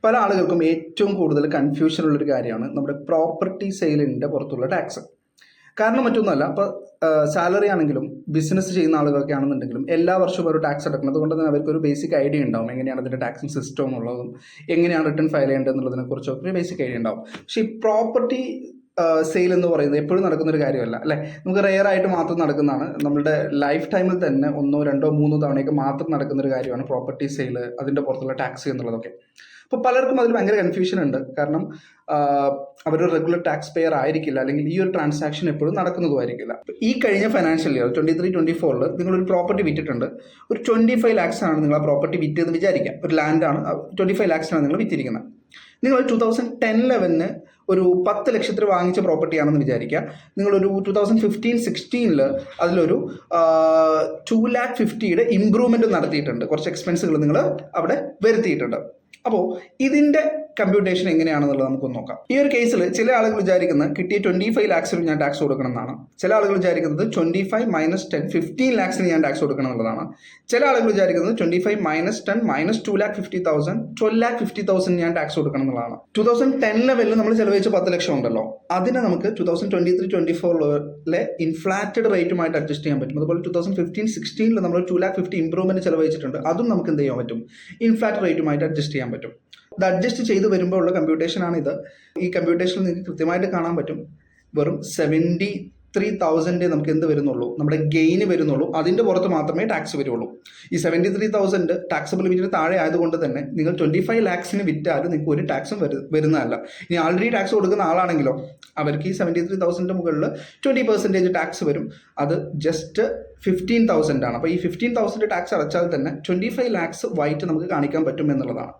പല ആളുകൾക്കും ഏറ്റവും കൂടുതൽ കൺഫ്യൂഷൻ ഉള്ളൊരു കാര്യമാണ് നമ്മുടെ പ്രോപ്പർട്ടി സെയിലിൻ്റെ പുറത്തുള്ള ടാക്സ്. കാരണം മറ്റൊന്നുമല്ല, ഇപ്പോൾ സാലറി ആണെങ്കിലും ബിസിനസ് ചെയ്യുന്ന ആളുകളൊക്കെ ആണെന്നുണ്ടെങ്കിലും എല്ലാ വർഷവും ഒരു ടാക്സ് അടക്കുന്നത് കൊണ്ട് തന്നെ അവർക്കൊരു ബേസിക് ഐഡിയ ഉണ്ടാവും എങ്ങനെയാണ് അതിൻ്റെ ടാക്സിങ് സിസ്റ്റം എന്നുള്ളതും എങ്ങനെയാണ് റിട്ടേൺ ഫയൽ ചെയ്യേണ്ടത് എന്നുള്ളതിനെ കുറിച്ചൊക്കെ ഒരു ബേസിക് ഐഡിയ ഉണ്ടാവും. പക്ഷേ ഈ പ്രോപ്പർട്ടി സെയിൽ എന്ന് പറയുന്നത് എപ്പോഴും നടക്കുന്നൊരു കാര്യമല്ല അല്ലേ. നമുക്ക് റെയർ ആയിട്ട് മാത്രം നടക്കുന്നതാണ്. നമ്മുടെ ലൈഫ് ടൈമിൽ തന്നെ 1, 2, 3 തവണയൊക്കെ മാത്രം നടക്കുന്നൊരു കാര്യമാണ് പ്രോപ്പർട്ടി സെയിൽ, അതിൻ്റെ പുറത്തുള്ള ടാക്സ് എന്നുള്ളതൊക്കെ. അപ്പോൾ പലർക്കും അതിൽ ഭയങ്കര കൺഫ്യൂഷൻ ഉണ്ട്. കാരണം അവരൊരു റെഗുലർ ടാക്സ് പെയർ ആയിരിക്കില്ല, അല്ലെങ്കിൽ ഈ ഒരു ട്രാൻസാക്ഷൻ എപ്പോഴും നടക്കുന്നതുമായിരിക്കില്ല. ഈ കഴിഞ്ഞ ഫൈനാൻഷ്യൽ ഇയർ 23-24 നിങ്ങളൊരു പ്രോപ്പർട്ടി വിറ്റിട്ടുണ്ട്. ഒരു 25 lakhs ആണ് നിങ്ങൾ ആ പ്രോപ്പർട്ടി വിറ്റതെന്ന് വിചാരിക്കാം. ഒരു ലാൻഡാണ്, 25 lakhs നിങ്ങൾ വിറ്റിരിക്കുന്നത്. നിങ്ങൾ 2010-11 ഒരു 10 ലക്ഷത്തിൽ വാങ്ങിച്ച പ്രോപ്പർട്ടിയാണെന്ന് വിചാരിക്കുക. നിങ്ങളൊരു 2015-16 അതിലൊരു 2,50,000 ഇമ്പ്രൂവ്മെൻറ്റ് നടത്തിയിട്ടുണ്ട്. കുറച്ച് എക്സ്പെൻസുകൾ നിങ്ങൾ അവിടെ വരുത്തിയിട്ടുണ്ട്. അപ്പോൾ ഇതിൻ്റെ കമ്പ്യൂട്ടേഷൻ എങ്ങനെയാണെന്നുള്ളത് നമുക്കൊന്ന് നോക്കാം. ഈ ഒരു കേസിൽ ചില ആളുകൾ വിചാരിക്കുന്നത് കിട്ടിയ 25 lakhs ഞാൻ ടാക്സ് കൊടുക്കണം എന്നാണ്. ചില ആളുകൾ വിചാരിക്കുന്നത് 25 - 10 15 lakhs ഞാൻ ടാക്സ് കൊടുക്കണം എന്നുള്ളതാണ്. ചില ആളുകൾ വിചാരിക്കുന്നത് 25 - 10 - 2,50,000 12,50,000 ഞാൻ ടാക്സ് കൊടുക്കണം എന്നുള്ളതാണ്. 2010-11 നമ്മൾ ചെലവഴിച്ച 10 ലക്ഷം ഉണ്ടല്ലോ, അതിനെ നമുക്ക് 2023-24 ഇൻഫ്ലാറ്റഡ് റേറ്റുമായിട്ട് അഡ്ജസ്റ്റ് ചെയ്യാൻ പറ്റും. അതുപോലെ 2015-16 നമ്മൾ 2,50,000 ഇമ്പ്രൂവ്മെന്റ് ചെലവഴിച്ചിട്ടുണ്ട്. അതും നമുക്ക് എന്ത് ചെയ്യാൻ പറ്റും? ഇൻഫ്ലാറ്റഡ് റേറ്റുമായിട്ട് അഡ്ജസ്റ്റ് ചെയ്യാൻ പറ്റും. ഇത് അഡ്ജസ്റ്റ് ചെയ്ത് വരുമ്പോൾ ഉള്ള കമ്പ്യൂട്ടേഷനാണിത്. ഈ കമ്പ്യൂട്ടേഷനിൽ നിങ്ങൾക്ക് കൃത്യമായിട്ട് കാണാൻ പറ്റും. വെറും 73,000 നമുക്ക് എന്ത് വരുന്നുള്ളൂ? നമ്മുടെ ഗെയിന് വരുന്നുള്ളൂ. അതിൻ്റെ പുറത്ത് മാത്രമേ ടാക്സ് വരുള്ളൂ. ഈ 73,000 ടാക്സബിൾ ലിമിറ്റിന് താഴെ ആയതുകൊണ്ട് തന്നെ നിങ്ങൾ 25 lakhs വിറ്റാൽ നിങ്ങൾക്ക് ഒരു ടാക്സും വരുന്നതല്ല. ഇനി ആൾറെഡി ടാക്സ് കൊടുക്കുന്ന ആളാണെങ്കിലോ അവർക്ക് ഈ 73,000 മുകളിൽ 20% ടാക്സ് വരും. അത് ജസ്റ്റ് 15,000 ആണ്. അപ്പോൾ ഈ 15,000 ടാക്സ് അടച്ചാൽ തന്നെ 25 lakhs വൈറ്റ് നമുക്ക് കാണിക്കാൻ പറ്റും എന്നുള്ളതാണ്.